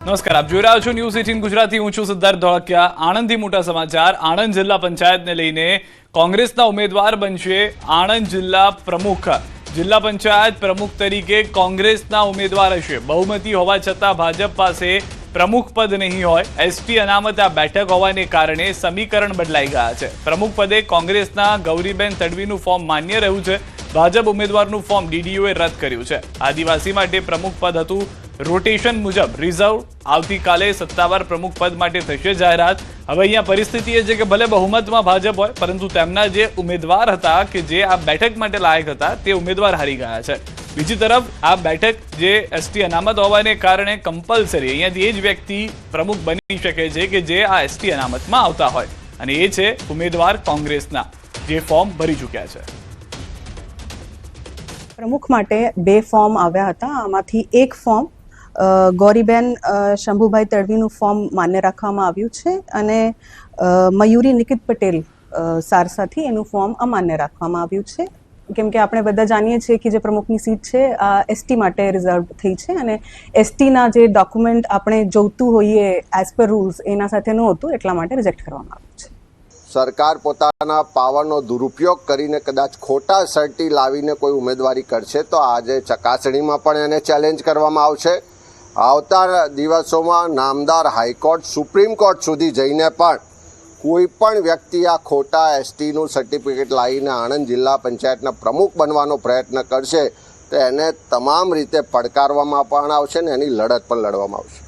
નમસ્કાર, આપ જોઈ રહ્યા છો ન્યૂઝ 18 ગુજરાતી. હું છું સિદ્ધાર્થ ધોળકિયા. આણંદથી મોટા સમાચાર. આણંદ જિલ્લા પંચાયતને લઈને કોંગ્રેસના ઉમેદવાર બનશે આણંદ જિલ્લા પ્રમુખ. જિલ્લા પંચાયત પ્રમુખ તરીકે કોંગ્રેસના ઉમેદવાર હશે. બહુમતી હોવા છતાં ભાજપ પાસે પ્રમુખ પદ નહીં હોય. એસટી અનામત આ બેઠક હોવાને કારણે સમીકરણ બદલાઈ ગયા છે. પ્રમુખ પદે કોંગ્રેસના ગૌરીબેન તડવીનું ફોર્મ માન્ય રહ્યું છે. ભાજપ ઉમેદવારનું ફોર્મ ડીડીઓએ રદ કર્યું છે. આદિવાસી માટે પ્રમુખ પદ હતું રોટેશન મુજબ રિઝર્વ. આવતીકાલે સત્તાવાર પ્રમુખ પદ માટે થશે જાહેરાત. હવે અહીંયા પરિસ્થિતિ એ છે કે ભલે બહુમતમાં ભાજપ હોય, પરંતુ તેમના જે ઉમેદવાર હતા કે જે આ બેઠક માટે લાયક હતા તે ઉમેદવાર હારી ગયા છે. બીજી તરફ આ બેઠક જે એસટી અનામત હોવાને કારણે કમ્પલસરી અહીંયાથી એ જ વ્યક્તિ પ્રમુખ બની શકે છે કે જે આ એસટી અનામતમાં આવતા હોય, અને એ છે ઉમેદવાર કોંગ્રેસના જે ફોર્મ ભરી ચૂક્યા છે. પ્રમુખ માટે 2 ફોર્મ આવ્યા હતા. આમાંથી એક ફોર્મ ગૌરીબેન શંભુભાઈ તડવીનું ફોર્મ માન્ય રાખવામાં આવ્યું છે, અને મયુરી નિકિત પટેલ સારસાથી એનું ફોર્મ અમાન્ય રાખવામાં આવ્યું છે. કેમ કે આપણે બધા જાણીએ છીએ કે જે પ્રમુખની સીટ છે આ એસટી માટે રિઝર્વ થઈ છે, અને એસટીના જે ડોક્યુમેન્ટ આપણે જોઈતું હોઈએ એઝ પર રૂલ્સ એના સાથે નહોતું, એટલા માટે રિજેક્ટ કરવામાં આવ્યું છે. સરકાર પોતાના પાવરનો દુરુપયોગ કરીને કદાચ ખોટા સર્ટી લાવીને કોઈ ઉમેદવારી કરશે તો આજે ચકાસણીમાં પણ એને ચેલેન્જ કરવામાં આવશે. આવતા દિવસોમાં નામદાર હાઈકોર્ટ, સુપ્રીમ કોર્ટ સુધી જઈને પણ કોઈ પણ વ્યક્તિ આ ખોટા એસટીનું સર્ટિફિકેટ લાવીને આણંદ જિલ્લા પંચાયતના પ્રમુખ બનવાનો પ્રયત્ન કરશે તો એને તમામ રીતે પડકારવામાં પણ આવશે ને એની લડત પણ લડવામાં આવશે.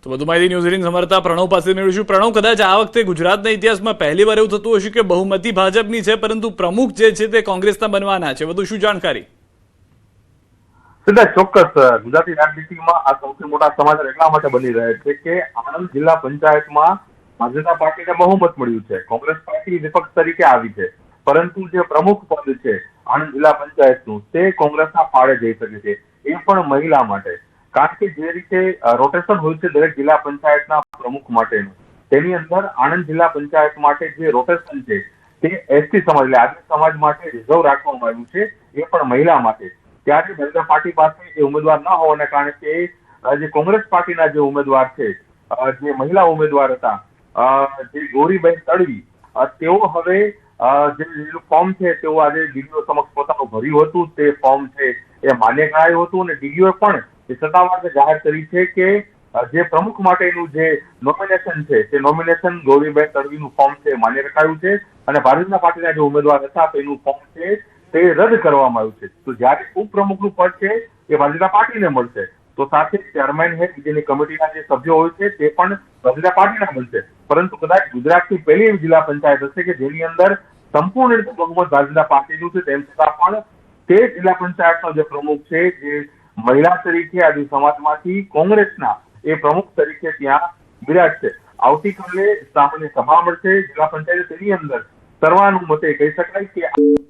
તો વધુ માહિતી ન્યૂઝ 18 સમર્થતા પ્રણવ પાસે મેળવીશું. પ્રણવ, કદાચ આ વખતે ગુજરાતના ઇતિહાસમાં પહેલી વાર એવું થતું હશે કે બહુમતી ભાજપની છે પરંતુ પ્રમુખ જે છે તે કોંગ્રેસના બનવાના છે. વધુ શું જાણકારી? સીધા ચોક્કસ ગુજરાતી રાજનીતિમાં આ સૌથી મોટા સમાચાર એટલા માટે બની રહ્યા છે કે આણંદ જિલ્લા પંચાયતમાં ભારતીય પાર્ટીને બહુમત મળ્યું છે. કોંગ્રેસ પાર્ટી વિપક્ષ તરીકે આવી છે, પરંતુ જે પ્રમુખ પદ છે આણંદ જિલ્લા પંચાયતનું તે કોંગ્રેસના ફાળે જઈ શકે છે, એ પણ મહિલા માટે. કારણ કે જે રીતે રોટેશન હોય છે દરેક જિલ્લા પંચાયતના પ્રમુખ માટેનું, તેની અંદર આણંદ જિલ્લા પંચાયત માટે જે રોટેશન છે તે એસટી સમાજ એટલે આદિવાસી સમાજ માટે રિઝર્વ રાખવામાં આવ્યું છે, એ પણ મહિલા માટે. ત્યારે ભારતીય પાર્ટી પાસે એ ઉમેદવાર ન હોવાને કારણે તે જે કોંગ્રેસ પાર્ટીના જે ઉમેદવાર છે, જે મહિલા ઉમેદવાર હતા જે ગૌરીબેન તડવી, તેઓ હવે જે ફોર્મ છે તેઓ આજે ડીડીઓ સમક્ષ પોતાનું ભર્યું હતું. તે ફોર્મ છે એ માન્ય ગણાયું હતું, અને ડીડીઓએ પણ સત્તાવાર જાહેર કરી છે કે જે પ્રમુખ માટેનું જે નોમિનેશન છે તે નોમિનેશન ગૌરીબેન તડવીનું ફોર્મ છે માન્ય રખાયું છે, અને ભારતીય પાર્ટીના જે ઉમેદવાર હતા તેનું ફોર્મ છે તે રદ કરવામાં આવ્યું છે. તો જ્યારે ઉપપ્રમુખનું પદ છે એ ભારતીય પાર્ટીને મળશે, તો સાથે ચેરમેન હેડ જેની કમિટીના જે સભ્યો હોય છે તે પણ ભારતીય પાર્ટીના મળશે. પરંતુ કદાચ ગુજરાતની પહેલી એવી જિલ્લા પંચાયત હશે કે જેની અંદર સંપૂર્ણ રીતે બહુમત ભારતીય પાર્ટીનું છે, તેમ છતાં પણ તે જિલ્લા પંચાયતનો જે પ્રમુખ છે જે મહિલા તરીકે આદિ સમાજમાંથી કોંગ્રેસના એ પ્રમુખ તરીકે ત્યાં બિરાજશે. આવતીકાલે સામાન્ય સભા મળશે જિલ્લા પંચાયત, તેની અંદર સર્વાનુમતે કહી શકાય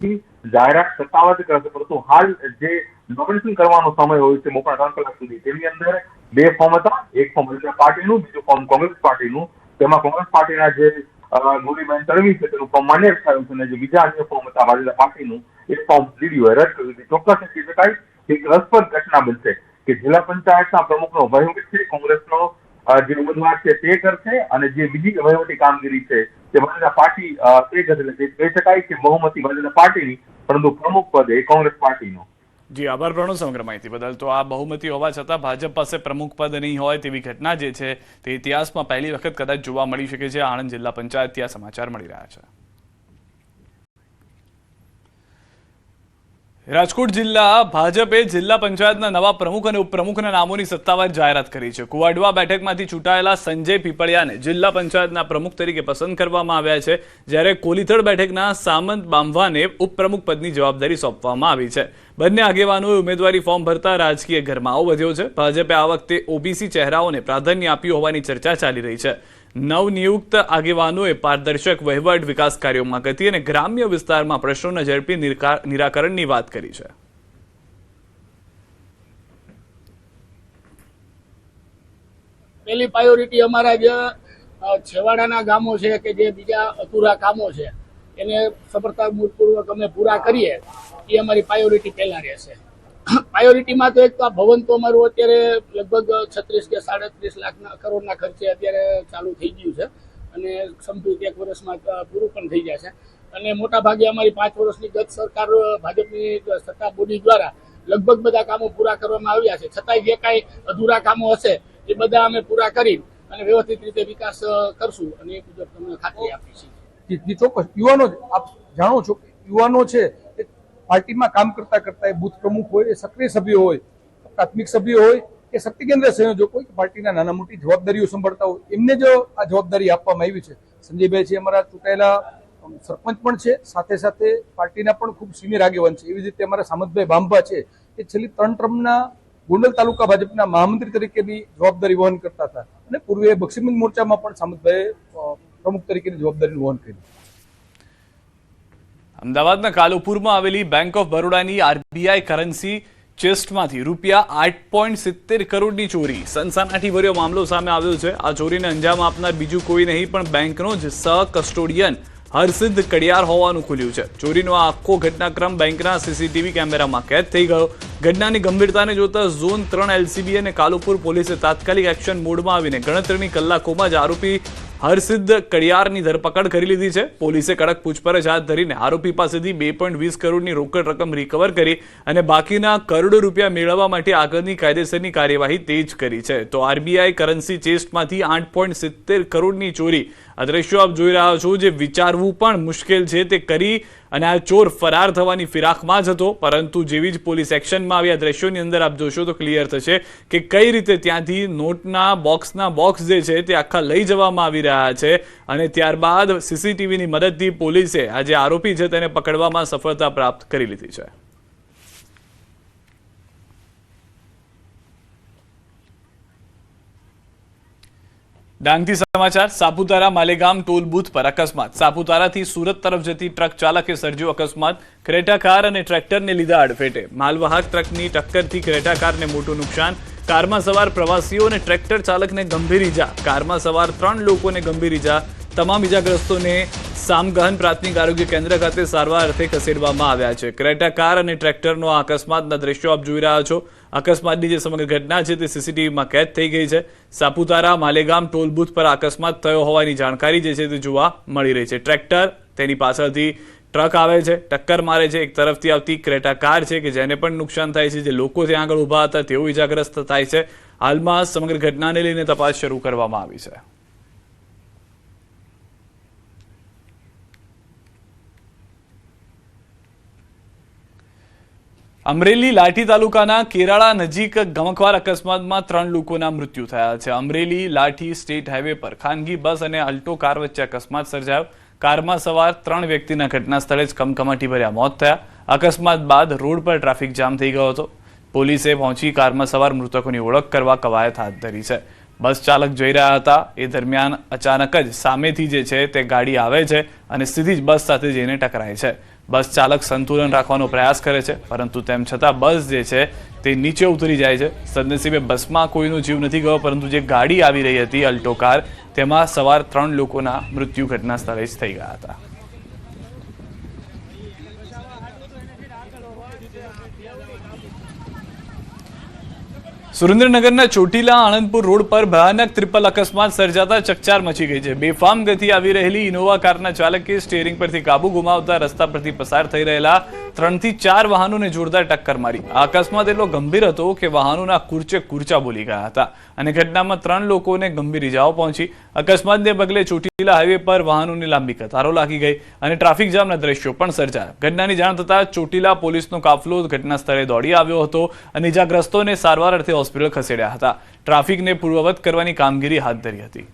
કે જાહેરાત સત્તાવાર કરશે, પરંતુ હાલ જે નોમિનેશન કરવાનો સમય હોય છે મોટા 3 કલાક સુધી, તેની અંદર 2 ફોર્મ હતા. એક ફોર્મ ભારતીય પાર્ટીનું, બીજું ફોર્મ કોંગ્રેસ પાર્ટીનું. તેમાં કોંગ્રેસ પાર્ટીના જે ગૌરીબેન તડવી છે તેનું ફોર્મ માન્ય થયું છે, અને જે બીજા અન્ય ફોર્મ હતા ભારતીય પાર્ટીનું એ ફોર્મ ડીડીઓએ રદ કર્યું છે. ચોક્કસ કહી શકાય એક રસપ્રદ ઘટના બનશે કે જિલ્લા પંચાયતના પ્રમુખનો વહીવટ છે કોંગ્રેસનો જે ઉમેદવાર છે તે કરશે, અને જે બીજી વહીવટી કામગીરી છે તે ભારતીય પાર્ટી તે કરશે. એટલે કહી શકાય કે બહુમતી ભારતીય પાર્ટીની, પરંતુ પ્રમુખ પદ એ કોંગ્રેસ પાર્ટીનો. જી આભાર પ્રણવ સમગ્ર માહિતી બદલ. તો આ બહુમતી હોવા છતાં ભાજપ પાસે પ્રમુખ પદ નહીં હોય તેવી ઘટના જે છે તે ઇતિહાસમાં પહેલી વખત કદાચ જોવા મળી શકે છે. આણંદ જિલ્લા પંચાયતથી આ સમાચાર મળી રહ્યા છે. રાજકોટ જિલ્લા ભાજપે જિલ્લા પંચાયતના નવા પ્રમુખ અને ઉપપ્રમુખના નામોની સત્તાવાર જાહેરાત કરી છે. કુવાડવા બેઠકમાંથી ચૂંટાયેલા સંજય પીપળિયાને જિલ્લા પંચાયતના પ્રમુખ તરીકે પસંદ કરવામાં આવ્યા છે, જ્યારે કોલીથડ બેઠકના સામંત બાંભવાને ઉપપ્રમુખ પદની જવાબદારી સોંપવામાં આવી છે. બંને આગેવાનોએ ઉમેદવારી ફોર્મ ભરતા રાજકીય ગરમાવો વધ્યો છે. ભાજપે આ વખતે ઓબીસી ચહેરાઓને પ્રાધાન્ય આપ્યું હોવાની ચર્ચા ચાલી રહી છે. નવનિયુક્ત આગેવાનોએ પારદર્શક વહીવટ, વિકાસ કાર્યોમાં ગતિ અને ગ્રામ્ય વિસ્તારમાં પ્રશ્નોના ઝડપી નિરાકરણની વાત કરી છે. પહેલી પ્રાયોરિટી અમારા જે છેવાડાના ગામો છે કે જે બીજા અધૂરા કામો છે એને સફળતાપૂર્વક અમે પૂરા કરીએ, એ અમારી પ્રાયોરિટી પહેલા રહેશે. પ્રાયોરિટીમાં તો એક તો આ ભવન તો અમારું અત્યારે લગભગ 36 કે 37 કરોડના ખર્ચે અત્યારે ચાલુ થઈ ગયું છે અને સંપૂર્ણ 1 વર્ષમાં પૂરું પણ થઈ જશે. અને મોટા ભાગે અમારી 5 વર્ષની ગત સરકાર ભાજપની સત્તા બોડી દ્વારા લગભગ બધા કામો પૂરા કરવામાં આવ્યા છે. છતાંય જે કાંઈ અધૂરા કામો હશે એ બધા અમે પૂરા કરી અને વ્યવસ્થિત રીતે વિકાસ કરશું અને એ મુજબ તમને ખાતરી આપી છે. ચોક્કસ યુવાનો આપ જાણો છો કે યુવાનો છે એ પાર્ટીમાં કામ કરતા કરતા એ બૂથ પ્રમુખ હોય, એ સક્રિય સભ્ય હોય, પ્રાથમિક સભ્ય હોય કે શક્તિ કેન્દ્ર સંયોજક હોય કે પાર્ટીના નાના મોટી જવાબદારીઓ સંભાળતા હોય, એમને જો આ જવાબદારી આપવામાં આવી છે. સંજયભાઈ છે અમારા ચૂંટાયેલા સરપંચ પણ છે, સાથે સાથે પાર્ટીના પણ ખૂબ સિનિયર આગેવાન છે. એવી જ રીતે અમારા સામતભાઈ બાંભા છે, એ છેલ્લી 3 ટર્મના ગોંડલ તાલુકા ભાજપના મહામંત્રી તરીકેની જવાબદારી વહન કરતા હતા અને પૂર્વે બક્ષીબંધ મોરચામાં પણ સામતભાઈ પ્રમુખ તરીકેની જવાબદારીનું વહન કર્યું. અમદાવાદના કાલુપુરમાં આવેલી બેંક ઓફ બરોડાની આરબીઆઈ કરન્સી ચેસ્ટમાંથી રૂપિયા 8.70 કરોડની ચોરી. સનસનાટીભર્યો મામલો સામે આવ્યો છે. આ ચોરીને અંજામ આપનાર બીજું કોઈ નહીં પણ બેંકનો જ સહ કસ્ટોડિયન હરસિદ્ધ કડિયાર હોવાનું ખુલ્યું છે. ચોરીનો આ આખો ઘટનાક્રમ બેંકના સીસીટીવી કેમેરામાં કેદ થઈ ગયો. ઘટનાની ગંભીરતાને જોતા ઝોન 3 એલસીબી અને કાલુપુર પોલીસે તાત્કાલિક એક્શન મોડમાં આવીને ગણતરીની કલાકોમાં જ આરોપી હરસિદ્ધ કડિયારની ધરપકડ કરી લીધી છે. પોલીસે કડક પૂછપરછ હાથ ધરીને આરોપી પાસેથી 2.20 કરોડની રોકડ રકમ રિકવર કરી અને બાકીના કરોડો રૂપિયા મેળવવા માટે આગળની કાયદેસરની કાર્યવાહી તેજ કરી છે. તો આરબીઆઈ કરન્સી ચેસ્ટમાંથી 8.70 કરોડની ચોરી. આ દ્રશ્યો આપ જોઈ રહ્યા છો, જે વિચારવું પણ મુશ્કેલ છે તે કરી અને આ ચોર ફરાર થવાની ફિરાકમાં જ હતો. પરંતુ જેવી જ પોલીસ એક્શનમાં આવી, આ દ્રશ્યોની અંદર આપ જોશો તો ક્લિયર થશે કે કઈ રીતે ત્યાંથી નોટના બોક્સ જે છે તે આખા લઈ જવામાં આવી રહ્યા છે અને ત્યારબાદ સીસીટીવીની મદદથી પોલીસે આ જે આરોપી છે તેને પકડવામાં સફળતા પ્રાપ્ત કરી લીધી છે. ડાંગથી સમાચાર. સાપુતારા માલેગામ ટોલ બૂથ પર અકસ્માત. સાપુતારાથી સુરત તરફ જતી ટ્રક ચાલકે સર્જ્યો અકસ્માત. ક્રેટા કાર અને ટ્રેક્ટરને લીધા અડફેટે. માલવાહક ટ્રકની ટક્કરથી ક્રેટા કારને મોટું નુકસાન. કારમાં સવાર પ્રવાસીઓ અને ટ્રેક્ટર ચાલકને ગંભીર ઈજા. કારમાં સવાર 3 લોકોને ગંભીર ઈજા. તમામ ઈજાગ્રસ્તોને સામગહન પ્રાથમિક આરોગ્ય કેન્દ્ર ખાતે સારવાર અર્થે ખસેડવામાં આવ્યા છે. ક્રેટા કાર અને ટ્રેક્ટરનો આ અકસ્માતના દ્રશ્યો આપ જોઈ રહ્યા છો. અકસ્માતની જે સમગ્ર ઘટના છે તે સીસીટીવીમાં કેદ થઈ ગઈ છે. સાપુતારા માલેગામ ટોલ બૂથ પર અકસ્માત થયો હોવાની જાણકારી જે છે તે જોવા મળી રહી છે. ટ્રેક્ટર, તેની પાછળથી ટ્રક આવે છે, ટક્કર મારે છે. એક તરફથી આવતી ક્રેટા કાર છે કે જેને પણ નુકસાન થાય છે. જે લોકો ત્યાં આગળ ઊભા હતા તેઓ ઈજાગ્રસ્ત થાય છે. હાલમાં સમગ્ર ઘટનાને લઈને તપાસ શરૂ કરવામાં આવી છે. અમરેલી લાઠી તાલુકાના કેરાળા નજીક ગમખ્વાર અકસ્માતમાં 3 લોકોના મૃત્યુ થયા છે. અમરેલી લાઠી સ્ટેટ હાઈવે પર ખાનગી બસ અને અલ્ટો કાર વચ્ચે અકસ્માત સર્જાયો. કારમાં સવાર 3 વ્યક્તિના ઘટના સ્થળે જ કમકમાટી ભર્યા મોત થયા. અકસ્માત બાદ રોડ પર ટ્રાફિક જામ થઈ ગયો હતો. પોલીસે પહોંચી કારમાં સવાર મૃતકોની ઓળખ કરવા કવાયત હાથ ધરી છે. બસ ચાલક જઈ રહ્યા હતા એ દરમિયાન અચાનક જ સામેથી જે છે તે ગાડી આવે છે અને સીધી જ બસ સાથે જઈને ટકરાય છે. બસ ચાલક સંતુલન રાખવાનો પ્રયાસ કરે છે, પરંતુ તેમ છતાં બસ જે છે તે નીચે ઉતરી જાય છે. સદનસીબે બસમાં કોઈનો જીવ નથી ગયો, પરંતુ જે ગાડી આવી રહી હતી અલ્ટો કાર, તેમાં સવાર 3 લોકોના મૃત્યુ ઘટના સ્થળે જ થઈ ગયા હતા. સુરેન્દ્રનગરના ચોટીલા આણંદપુર રોડ પર ભયાનક ટ્રિપલ અકસ્માત સર્જાતા ચકચાર મચી ગઈ છે. બેફામ ગતિ આવી રહેલી ઇનોવા કારના ચાલકે સ્ટીયરિંગ પરથી કાબુ ગુમાવતા રસ્તા પરથી પસાર થઈ રહેલા 3 થી 4 વાહનોને જોરદાર ટક્કર મારી. આ અકસ્માત એટલો ગંભીર હતો કે વાહનોના કૂરચા બોલી ગયા હતા અને ઘટનામાં 3 લોકોને ગંભીર ઇજાઓ પહોંચી. અકસ્માતને પગલે ચોટીલા હાઈવે પર વાહનોની લાંબી કતારો લાગી ગઈ અને ટ્રાફિક જામના દ્રશ્યો પણ સર્જાયા. ઘટનાની જાણ થતાં ચોટીલા પોલીસનો કાફલો ઘટના સ્થળે દોડી આવ્યો હતો અને ઇજાગ્રસ્તોને સારવાર અર્થે હોસ્પિટલ ખસેડ્યા હતા. ટ્રાફિકને પૂર્વવત કરવાની કામગીરી હાથ ધરી હતી.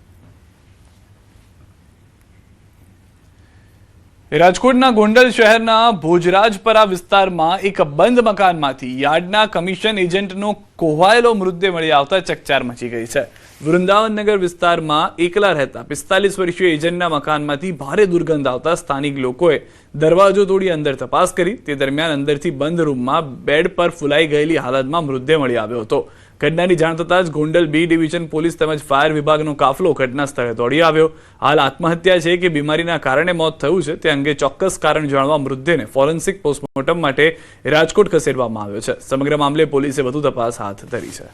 રાજકોટના ગોંડલ શહેરના ભોજરાજપરા વિસ્તારમાં એક બંધ મકાનમાંથી યાર્ડના કમિશન એજન્ટનો કોહવાયેલો મૃતદેહ મળી આવતા ચકચાર મચી ગઈ છે. વૃંદાવનનગર વિસ્તારમાં એકલા રહેતા 45 વર્ષીય એજન્ટના મકાનમાંથી ભારે દુર્ગંધ આવતા સ્થાનિક લોકોએ દરવાજો તોડી અંદર તપાસ કરી. તે દરમિયાન અંદરથી બંધ રૂમમાં બેડ પર ફૂલાઈ ગયેલી હાલતમાં મૃતદેહ મળી આવ્યો હતો. ઘટનાની જાણ થતાં જ ગોંડલ બી ડિવિઝન પોલીસ તેમજ ફાયર વિભાગનો કાફલો ઘટના સ્થળે દોડી આવ્યો. હાલ આત્મહત્યા છે કે બીમારીના કારણે મોત થયું છે તે અંગે ચોક્કસ કારણ જાણવા મૃતદેહને ફોરેન્સિક પોસ્ટમોર્ટમ માટે રાજકોટ ખસેડવામાં આવ્યો છે. સમગ્ર મામલે પોલીસે વધુ તપાસ હાથ ધરી છે.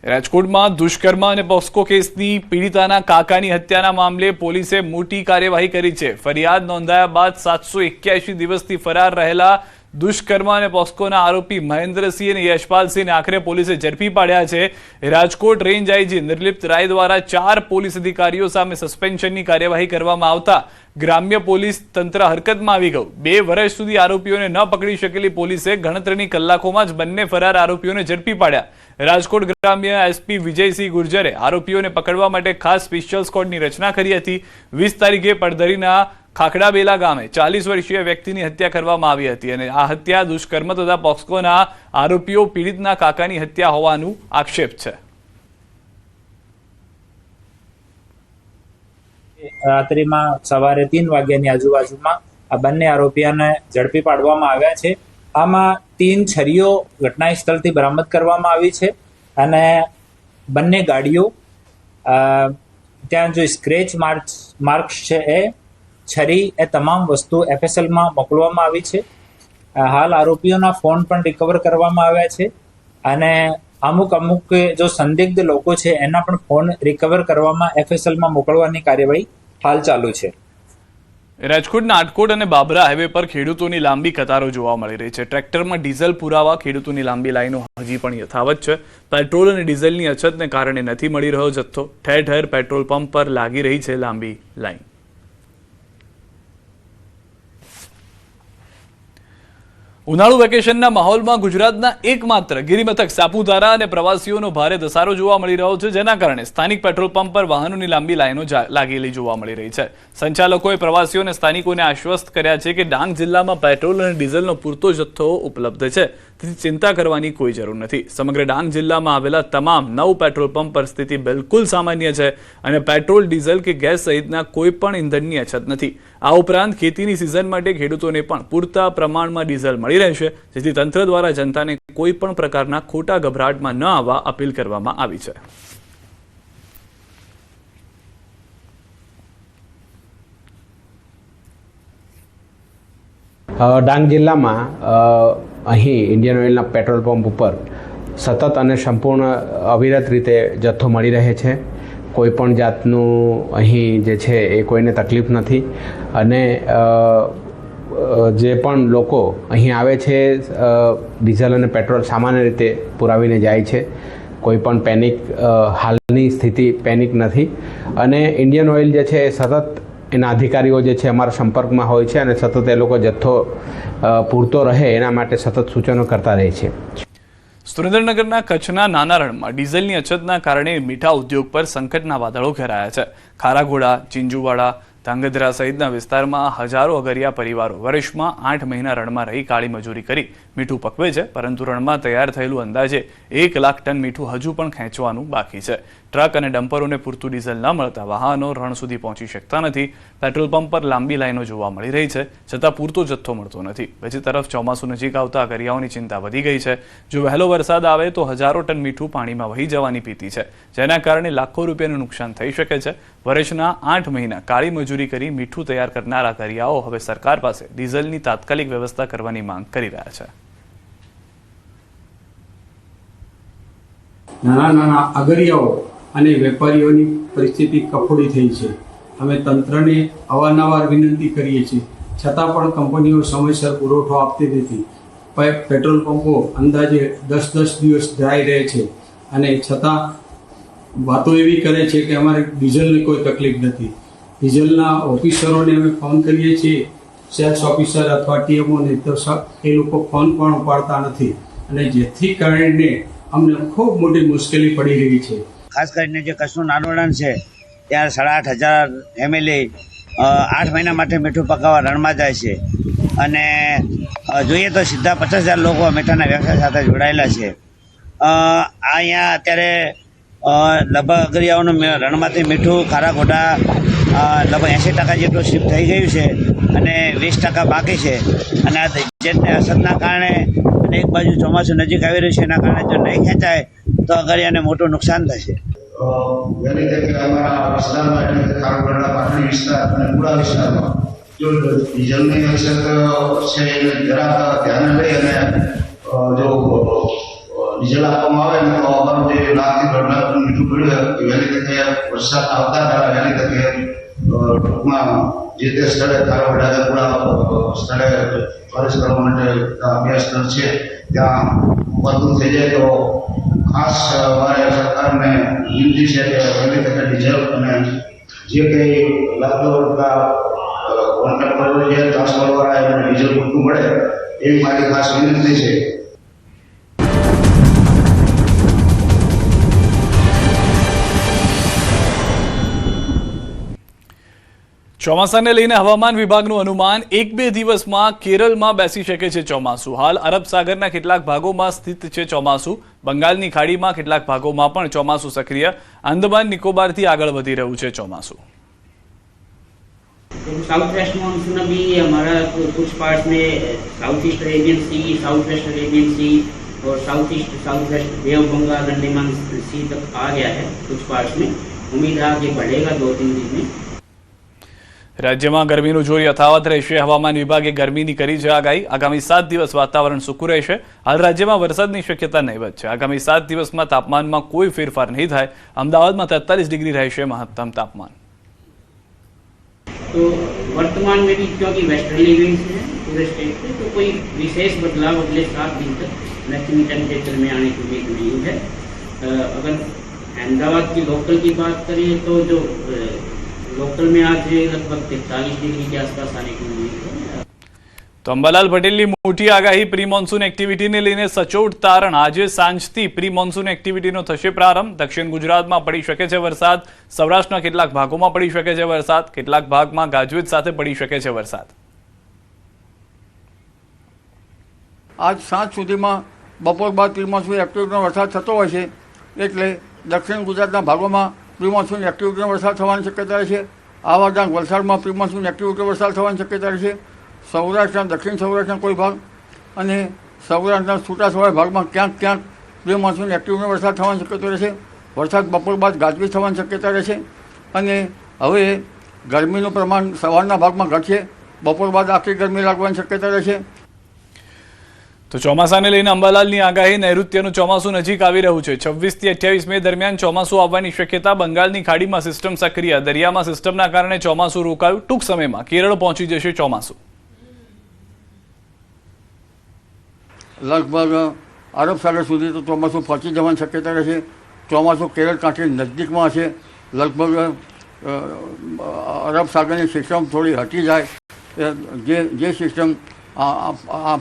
રાજકોટમાં દુષ્કર્મ અને પોસ્કો કેસની પીડિતાના કાકાની હત્યાના મામલે પોલીસે મોટી કાર્યવાહી કરી છે. ફરિયાદ નોંધાયા બાદ 781 દિવસથી ફરાર રહેલા દુષ્કર્મ અને પોસ્કોના આરોપી મહેન્દ્રસિંહ અને યશપાલસિંહને આખરે પોલીસે ઝડપી પાડ્યા છે. રાજકોટ રેન્જ આઈજી નિર્લિપ્ત રાય દ્વારા 4 પોલીસ અધિકારીઓ સામે સસ્પેન્શનની કાર્યવાહી કરવામાં આવતા ગ્રામ્ય પોલીસ તંત્ર હરકતમાં આવી ગયું. 2 વર્ષ સુધી આરોપીઓને ન પકડી શકેલી પોલીસે ગણતરીની કલાકોમાં જ બંને ફરાર આરોપીઓને ઝડપી પાડ્યા. રાજકોટ ગ્રામ્ય એસપી વિજયસિંહ ગુર્જરે આરોપીઓને પકડવા માટે ખાસ સ્પેશિયલ સ્ક્વોડની રચના કરી હતી. 20 તારીખે પડધરીના ખાખડાબેલા ગામે 40 વર્ષીય વ્યક્તિની હત્યા કરવામાં આવી હતી અને આ હત્યા દુષ્કર્મ તથા પોક્સોના આરોપીઓ પીડિતના કાકાની હત્યા હોવાનું આક્ષેપ છે. રાત્રિમાં સવારે 3 વાગ્યાની આજુબાજુમાં આ બંને આરોપીઓને ઝડપી પાડવામાં આવ્યા છે. આમાં 3 છરીઓ ઘટના સ્થળથી બરામદ કરવામાં આવી છે અને બંને ગાડીઓ ત્યાં જો સ્ક્રેચ માર્ક્સ છે એ છરી એ તમામ વસ્તુ એફએસએલમાં મોકલવામાં આવી છે. હાલ આરોપીઓના ફોન પણ રિકવર કરવામાં આવ્યા છે અને અમુક જો સંદિગ્ધ લોકો છે એના પણ ફોન રિકવર કરવામાં એફએસએલમાં મોકલવાની કાર્યવાહી હાલ ચાલુ છે. રાજકોટના આટકોટ અને બાબરા હાઈવે પર ખેડૂતોની લાંબી કતારો જોવા મળી રહી છે. ટ્રેક્ટરમાં ડીઝલ પુરાવા ખેડૂતોની લાંબી લાઈનો હજી પણ યથાવત છે. પેટ્રોલ અને ડીઝલની અછતને કારણે નથી મળી રહ્યો જથ્થો. ઠેર ઠેર પેટ્રોલ પંપ પર લાગી રહી છે લાંબી લાઈન. ઉનાળુ વેકેશનના માહોલમાં ગુજરાતના એકમાત્ર ગિરિમથક સાપુતારા અને પ્રવાસીઓનો ભારે ધસારો જોવા મળી રહ્યો છે, જેના કારણે સ્થાનિક પેટ્રોલ પંપ પર વાહનોની લાંબી લાઈનો લાગેલી જોવા મળી રહી છે. સંચાલકોએ પ્રવાસીઓ અને સ્થાનિકોને આશ્વસ્ત કર્યા છે કે ડાંગ જિલ્લામાં પેટ્રોલ અને ડીઝલનો પૂરતો જથ્થો ઉપલબ્ધ છે, તેથી ચિંતા કરવાની કોઈ જરૂર નથી. સમગ્ર ડાંગ જિલ્લામાં આવેલા તમામ 9 પેટ્રોલ પંપ પર સ્થિતિ બિલકુલ સામાન્ય છે અને પેટ્રોલ, ડીઝલ કે ગેસ સહિતના કોઈ પણ ઇંધણની અછત નથી. આ ઉપરાંત ખેતીની સિઝન માટે ખેડૂતોને પણ પૂરતા પ્રમાણમાં ડીઝલ મળી રહેશે, જેથી તંત્ર દ્વારા જનતાને કોઈ પણ પ્રકારના ખોટા ગભરાટમાં ન આવવા અપીલ કરવામાં આવી છે. ડાંગ જિલ્લામાં અહીં ઇન્ડિયન ઓઇલના પેટ્રોલ પંપ ઉપર સતત અને સંપૂર્ણ અવિરત રીતે જથ્થો મળી રહે છે. કોઈ પણ જાતનું અહીં જે છે એ કોઈને તકલીફ નથી અને જે પણ લોકો અહીં આવે છે ડીઝલ અને પેટ્રોલ સામાન્ય રીતે પુરાવીને જાય છે. કોઈ પણ પેનિક, હાલની સ્થિતિ પેનિક નથી અને ઇન્ડિયન ઓઇલ જે છે એ સતત એના અધિકારીઓ જે છે અમારા સંપર્કમાં હોય છે અને સતત એ લોકો જથ્થો પૂરતો રહે એના માટે સતત સૂચનો કરતા રહે છે. સુરેન્દ્રનગરના કચ્છના નાના રણમાં ડીઝલની અછતના કારણે મીઠા ઉદ્યોગ પર સંકટના વાદળો ઘેરાયા છે. ખારાગોડા, ચિંજુવાડા, ધાંગધ્રા સહિતના વિસ્તારમાં હજારો અગરિયા પરિવારો વર્ષમાં 8 મહિના રણમાં રહી કાળી મજૂરી કરી મીઠું પકવે છે, પરંતુ રણમાં તૈયાર થયેલું અંદાજે 1 લાખ ટન મીઠું હજુ પણ ખેંચવાનું બાકી છે. ટ્રક અને ડમ્પરોને પૂરતું ડીઝલ ન મળતા વાહનો રણ સુધી પહોંચી શકતા નથી. પેટ્રોલ પંપ પર લાંબી લાઈનો જોવા મળી રહી છે, છતાં પૂરતો જથ્થો મળતો નથી. બીજી તરફ ચોમાસું નજીક આવતા અગરિયાઓની ચિંતા વધી ગઈ છે. જો વહેલો વરસાદ આવે તો હજારો ટન મીઠું પાણીમાં વહી જવાની ભીતિ છે, જેના કારણે લાખો રૂપિયાનું નુકસાન થઈ શકે છે. વર્ષના 8 મહિના કાળી મજૂરી કરી મીઠું તૈયાર કરનારા અગરિયાઓ હવે સરકાર પાસે ડીઝલની તાત્કાલિક વ્યવસ્થા કરવાની માંગ કરી રહ્યા છે. નાના અગરિયાઓ અને વેપારીઓની પરિસ્થિતિ કફોડી થઈ છે. અમે તંત્રને અવારનવાર વિનંતી કરીએ છીએ, છતાં પણ કંપનીઓ સમયસર પુરવઠો આપતી નથી. પેટ્રોલ પંપો અંદાજે 10 દિવસ ડ્રાય રહે છે અને છતાં વાતો એવી કરે છે કે અમારે ડીઝલની કોઈ તકલીફ નથી. ડીઝલના ઓફિસરોને અમે ફોન કરીએ છીએ, સેલ્સ ઓફિસર અથવા ટીએમઓને, તો એ લોકો ફોન પણ ઉપાડતા નથી અને જેથી કારણે અમને ખૂબ મોટી મુશ્કેલી પડી રહી છે. ખાસ કરીને જે કચ્છનું નાનું રણ છે ત્યાં 8,500 MLA 8 મહિના માટે મીઠું પકાવવા રણમાં જાય છે અને જોઈએ તો સીધા 50,000 લોકો મીઠાના વ્યવસાય સાથે જોડાયેલા છે. અહીંયા અત્યારે લગભગ અગરિયાઓનું રણમાંથી મીઠું ખારાગોડા લગભગ 80% જેટલું શિફ્ટ થઈ ગયું છે અને 20% બાકી છે અને આ જેટને અસરના કારણે અને એક બાજુ ચોમાસું નજીક આવી રહ્યું છે એના કારણે જો નહીં ખેંચાય તો અગરિયાને મોટું નુકસાન થશે. વહેલી તકે અમારા વિસ્તારમાં એટલે કે ખારોડા પાટડી વિસ્તાર અને પુરા વિસ્તારમાં જો ડીઝલની અછત છે એને જરાક ધ્યાને લઈ અને જો ડીઝલ આપવામાં આવે ને તો અમારું જે 1 લાખથી 1.5 લાખ મીઠું પડ્યું એ વહેલી તકે વરસાદ આવતા પહેલાં વહેલી તકે ટૂંકમાં જે તે સ્થળે ખારોડા પુરા સ્થળે ફરજ કરવા માટે અભ્યાસ સ્થળ છે ત્યાં વધુ થઈ જાય તો ખાસ અમારે સરકારને વિનંતી છે કે વહેલી તકે ડીઝલ અને જે કંઈ લાગતો કોન્ટ્રાક્ટ કરવો છે ટ્રાન્સફરવાળા એને ડીઝલ પૂરતું મળે એવી મારી ખાસ વિનંતી છે. ચોમાસાને લઈને હવામાન વિભાગનું અનુમાન 1-2 દિવસમાં કેરળમાં બેસી શકે છે ચોમાસું. હાલ અરબ સાગરના કેટલાક ભાગોમાં સ્થિત છે ચોમાસું. બંગાળની ખાડીમાં કેટલાક ભાગોમાં પણ ચોમાસું સક્રિય. આંદામાન નિકોબારથી આગળ વધી રહ્યું છે ચોમાસું. साउथ वेस्ट मानसून अभी हमारा कुछ पार्ट्स में south east Arabian sea, south west Arabian sea और south east south west bay of Bengal Andaman sea तक आ गया है कुछ पार्ट्स में. उम्मीद है आगे बढ़ेगा 2-3 दिन में. રાજ્યમાં ગરમીનું જોર યથાવત રહેશે. હવામાન વિભાગે ગરમીની કરી છે આગાહી. આગામી 7 દિવસ વાતાવરણ સૂકું રહેશે. હાલ રાજ્યમાં વરસાદની શક્યતા નહીવત છે. આગામી 7 દિવસમાં તાપમાનમાં કોઈ ફેરફાર નહીં થાય. અમદાવાદમાં 43 ડિગ્રી રહેશે મહત્તમ તાપમાન. तो वर्तमान में भी क्योंकि वेस्टर्ली विंड्स हैं पूरे स्टेट में तो कोई विशेष बदलाव अगले 7 दिन तक मैक्सिमम टेम्परेचर में आने की उम्मीद नहीं है. अगर अहमदाबाद की लोकल की बात करें तो जो लोकल में आज लगभग 43 डिग्री के आसपास आने की उम्मीद है. તો અંબાલાલ પટેલની મોટી આગાહી. પ્રી મોન્સૂન એક્ટિવિટીને લઈને સચોટ તારણ. આજે સાંજથી પ્રી મોન્સૂન એક્ટિવિટીનો થશે પ્રારંભ. દક્ષિણ ગુજરાતમાં પડી શકે છે વરસાદ. સૌરાષ્ટ્રના કેટલાક ભાગોમાં પડી શકે છે વરસાદ. કેટલાક ભાગમાં ગાજવીજ સાથે પડી શકે છે વરસાદ. આજ સાંજ સુધીમાં બપોર બાદ પ્રી મોન્સૂન એક્ટિવિટીનો વરસાદ થતો હોય છે એટલે દક્ષિણ ગુજરાતના ભાગોમાં પ્રી મોન્સૂન એક્ટિવિટીનો વરસાદ થવાની શક્યતા રહેશે. આવા ડાંગ વલસાડમાં પ્રી મોન્સૂન એક્ટિવિટીનો વરસાદ થવાની શક્યતા રહેશે. સૌરાષ્ટ્રના દક્ષિણ સૌરાષ્ટ્રના કોઈ ભાગ અને સૌરાષ્ટ્રના છૂટાછવાયા ભાગમાં ક્યાંક ક્યાંક પ્રી મોન્સૂન એક્ટિવિટીનો વરસાદ થવાની શક્યતા રહેશે. વરસાદ બપોર બાદ ગાજવીજ થવાની શક્યતા રહેશે. અને હવે ગરમીનું પ્રમાણ સવારના ભાગમાં ઘટશે. બપોર બાદ આખી ગરમી લાગવાની શક્યતા રહેશે. તો ચોમાસાને લઈને અંબાલાલની આગાહી. નૈઋત્યનું ચોમાસું નજીક આવી રહ્યું છે. 26 થી 28 મે દરમિયાન ચોમાસું આવવાની શક્યતા. બંગાળની ખાડીમાં સિસ્ટમ સક્રિય. દરિયામાં સિસ્ટમના કારણે ચોમાસું રોકાયું. ટૂંક સમયમાં કેરળ પહોંચી જશે ચોમાસું. લગભગ અરબ સાગર સુધી તો ચોમાસું પહોંચી જવાની શક્યતા રહેશે. ચોમાસું કેરળ કાંઠે નજદીકમાં હશે. લગભગ અરબ સાગરની સિસ્ટમ થોડી હટી જાય જે સિસ્ટમ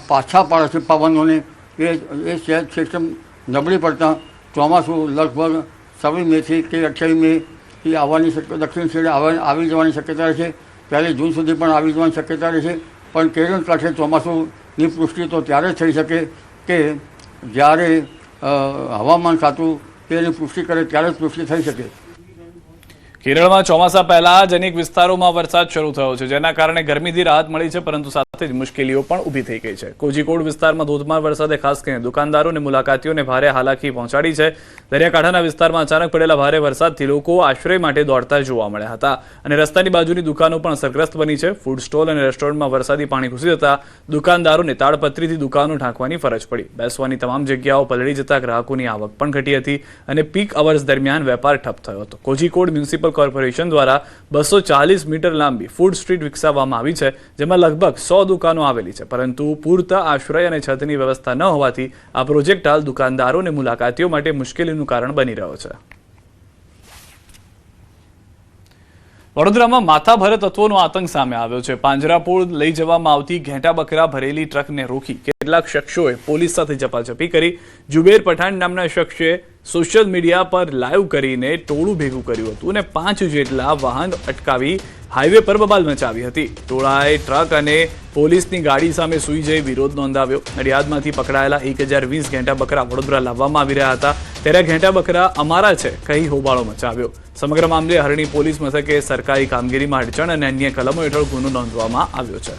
પાછા પાડે છે પવનોને એ સિસ્ટમ નબળી પડતા ચોમાસું લગભગ 26 મેથી કે 28 મેથી આવવાની દક્ષિણ સાઈડે આવી જવાની શક્યતા રહેશે. 1 જૂન સુધી પણ આવી જવાની શક્યતા રહેશે. પણ કેરળ કાંઠે ચોમાસુની પુષ્ટિ તો ત્યારે થઈ શકે કે જ્યારે હવામાન ખાતું તેની પુષ્ટિ કરે ત્યારે જ પુષ્ટિ થઈ શકે. કેરળમાં ચોમાસા પહેલા જ અનેક વિસ્તારોમાં વરસાદ શરૂ થયો છે, જેના કારણે ગરમીથી રાહત મળી છે, પરંતુ સાથે જ મુશ્કેલીઓ પણ ઊભી થઈ ગઈ છે. કોઝિકોડ વિસ્તારમાં ધોધમાર વરસાદે ખાસ કરીને દુકાનદારો અને મુલાકાતીઓને ભારે હાલાકી પહોંચાડી છે. દરિયાકાંઠાના વિસ્તારમાં અચાનક પડેલા ભારે વરસાદથી લોકો આશ્રય માટે દોડતા જોવા મળ્યા હતા અને રસ્તાની બાજુની દુકાનો પણ અસરગ્રસ્ત બની છે. ફૂડ સ્ટોલ અને રેસ્ટોરન્ટમાં વરસાદી પાણી ઘૂસી જતા દુકાનદારોને તાડપત્રીથી દુકાનો ઢાંકવાની ફરજ પડી. બેસવાની તમામ જગ્યાઓ પલળી જતા ગ્રાહકોની આવક પણ ઘટી હતી અને પીક અવર્સ દરમિયાન વેપાર ઠપ થયો હતો. કોઝિકોડ મ્યુનિસિપલ કોર્પોરેશન દ્વારા 240 મીટર લાંબી ફૂડ સ્ટ્રીટ વિકસાવવામાં આવી છે, જેમાં લગભગ 100 દુકાનો આવેલી છે, પરંતુ પૂરતા આશ્રય અને છતની વ્યવસ્થા ન હોવાથી આ પ્રોજેક્ટ હાલ દુકાનદારો અને મુલાકાતીઓ માટે મુશ્કેલીનું કારણ બની રહ્યો છે. વડોદરામાં માથાભરે તત્વોનો આતંક સામે આવ્યો છે. પાંજરાપોળ લઈ જવામાં આવતી ઘેટા બકરા ભરેલી ટ્રકને રોકી કેટલાક શખ્સોએ પોલીસ સાથે ઝપાઝપી કરી. જુબેર પઠાણ નામના શખ્સે સોશિયલ મીડિયા પર લાઈવ કરીને ટોળું ભેગું કર્યું હતું અને 5 જેટલા વાહન અટકાવી હાઈવે પર બબાલ મચાવી હતી. ટોળાએ ટ્રક અને પોલીસની ગાડી સામે સૂઈ જઈ વિરોધ નોંધાવ્યો. નડિયાદમાંથી પકડાયેલા 1020 ઘેટા બકરા વડોદરા લાવવામાં આવી રહ્યા હતા, ત્યારે ઘેટા બકરા અમારા છે કહી હોબાળો મચાવ્યો. સમગ્ર મામલે હરણી પોલીસ મથકે સરકારી કામગીરીમાં અડચણ અને અન્ય કલમો હેઠળ ગુનો નોંધવામાં આવ્યો છે.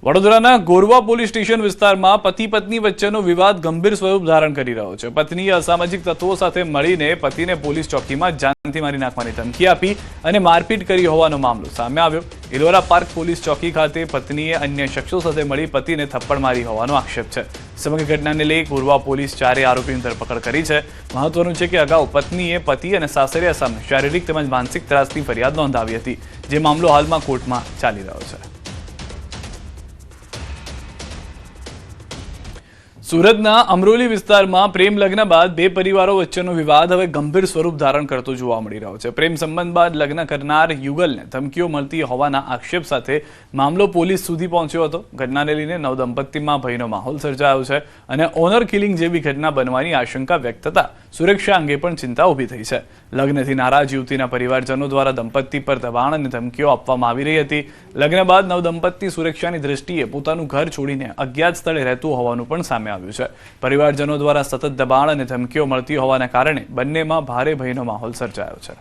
વડોદરાના ગોરવા પોલીસ સ્ટેશન વિસ્તારમાં પતિ પત્ની વચ્ચેનો વિવાદ ગંભીર સ્વરૂપ ધારણ કરી રહ્યો છે. પત્નીએ અસામાજિક તત્વો સાથે મળીને પતિને પોલીસ ચોકીમાં જાનથી મારી નાખવાની ધમકી આપી અને મારપીટ કરી હોવાનો મામલો સામે આવ્યો. ઇલોરા પાર્ક પોલીસ ચોકી ખાતે પત્નીએ અન્ય શખ્સો સાથે મળી પતિને થપ્પડ મારી હોવાનો આક્ષેપ છે. સમગ્ર ઘટનાને લઈ ગોરવા પોલીસ 4 આરોપીની ધરપકડ કરી છે. મહત્વનું છે કે અગાઉ પત્નીએ પતિ અને સાસરિયા સામે શારીરિક તેમજ માનસિક ત્રાસની ફરિયાદ નોંધાવી હતી, જે મામલો હાલમાં કોર્ટમાં ચાલી રહ્યો છે. સુરતના અમરોલી વિસ્તારમાં પ્રેમ લગ્ન બાદ 2 પરિવારો વચ્ચેનો વિવાદ હવે ગંભીર સ્વરૂપ ધારણ કરતો જોવા મળી રહ્યો છે. પ્રેમ સંબંધ બાદ લગ્ન કરનાર યુગલને ધમકીઓ મળતી હોવાના આક્ષેપ સાથે મામલો પોલીસ સુધી પહોંચ્યો હતો. ઘટનાને લઈને નવદંપતીમાં ભયનો માહોલ સર્જાયો છે અને ઓનર કિલિંગ જેવી ઘટના બનવાની આશંકા વ્યક્ત થતા સુરક્ષા અંગે પણ ચિંતા ઊભી થઈ છે. લગ્નથી નારાજ યુવતીના પરિવારજનો દ્વારા દંપતી પર દબાણ અને ધમકીઓ આપવામાં આવી રહી હતી. લગ્ન બાદ નવદંપતી સુરક્ષાની દ્રષ્ટિએ પોતાનું ઘર છોડીને અજ્ઞાત સ્થળે રહેતું હોવાનું પણ સામે આવ્યું છે. પરિવારજનો દ્વારા સતત દબાણ અને ધમકીઓ મળતી હોવાના કારણે બંનેમાં ભારે ભયનો માહોલ સર્જાયો છે.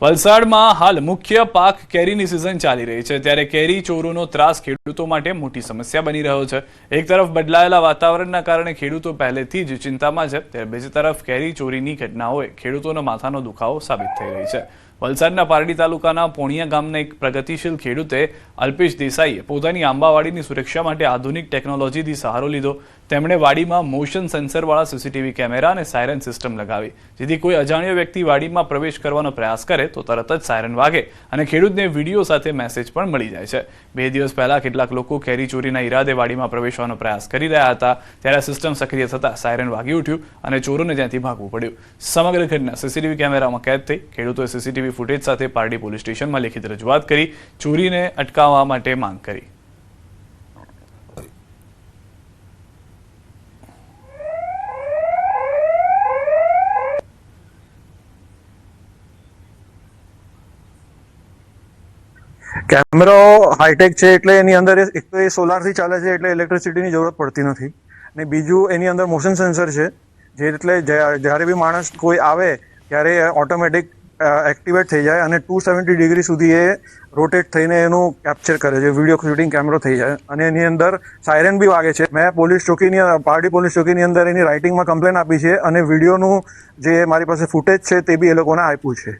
વલસાડમાં હાલ મુખ્ય પાક કેરીની સિઝન ચાલી રહી છે, ત્યારે કેરી ચોરોનો ત્રાસ ખેડૂતો માટે મોટી સમસ્યા બની રહ્યો છે. એક તરફ બદલાયેલા વાતાવરણના કારણે ખેડૂતો પહેલેથી જ ચિંતામાં છે, ત્યારે બીજી તરફ કેરી ચોરીની ઘટનાઓએ ખેડૂતોના માથાનો દુખાવો સાબિત થઈ રહી છે. વલસાડના પારડી તાલુકાના પોણિયા ગામના એક પ્રગતિશીલ ખેડૂતે અલ્પેશ દેસાઈએ પોતાની આંબાવાડીની સુરક્ષા માટે આધુનિક ટેકનોલોજીથી સહારો લીધો. તેમણે વાડીમાં મોશન સેન્સરવાળા સીસીટીવી કેમેરા અને સાયરન સિસ્ટમ લગાવી, જેથી કોઈ અજાણ્યો વ્યક્તિ વાડીમાં પ્રવેશ કરવાનો પ્રયાસ કરે તો તરત જ સાયરન વાગે અને ખેડૂતને વિડીયો સાથે મેસેજ પણ મળી જાય છે. 2 દિવસ પહેલા કેટલાક લોકો કેરી ચોરીના ઈરાદે વાડીમાં પ્રવેશવાનો પ્રયાસ કરી રહ્યા હતા, ત્યારે સિસ્ટમ સક્રિય થતાં સાયરન વાગી ઉઠ્યું અને ચોરોને ત્યાંથી ભાગવું પડ્યું. સમગ્ર ઘટના સીસીટીવી કેમેરામાં કેદ થઈ. ખેડૂતોએ સીસીટીવી ફૂટેજ સાથે પારડી પોલીસ સ્ટેશનમાં લેખિત રજૂઆત કરી ચોરીને અટકાવવા માટે માંગ કરી. કેમેરો હાઈટેક છે એટલે એની અંદર એક તો એ સોલારથી ચાલે છે એટલે ઇલેક્ટ્રિસિટીની જરૂરત પડતી નથી, અને બીજું એની અંદર મોશન સેન્સર છે, જે એટલે જ્યારે બી માણસ કોઈ આવે ત્યારે ઓટોમેટિક એક્ટિવેટ થઈ જાય અને 270 ડિગ્રી સુધી એ રોટેટ થઈને એનું કેપ્ચર કરે છે, વિડીયો શૂટિંગ કેમેરો થઈ જાય. અને એની અંદર સાયરન બી વાગે છે. મેં પારડી પોલીસ ચોકીની અંદર એની રાઇટિંગમાં કમ્પ્લેન આપી છે અને વિડીયોનું જે મારી પાસે ફૂટેજ છે તે બી એ લોકોને આપ્યું છે.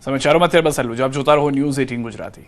સમાચારોમાં અત્યારે બસ આટલું જ. આપ જોતા રહો ન્યૂઝ 18 ગુજરાતી.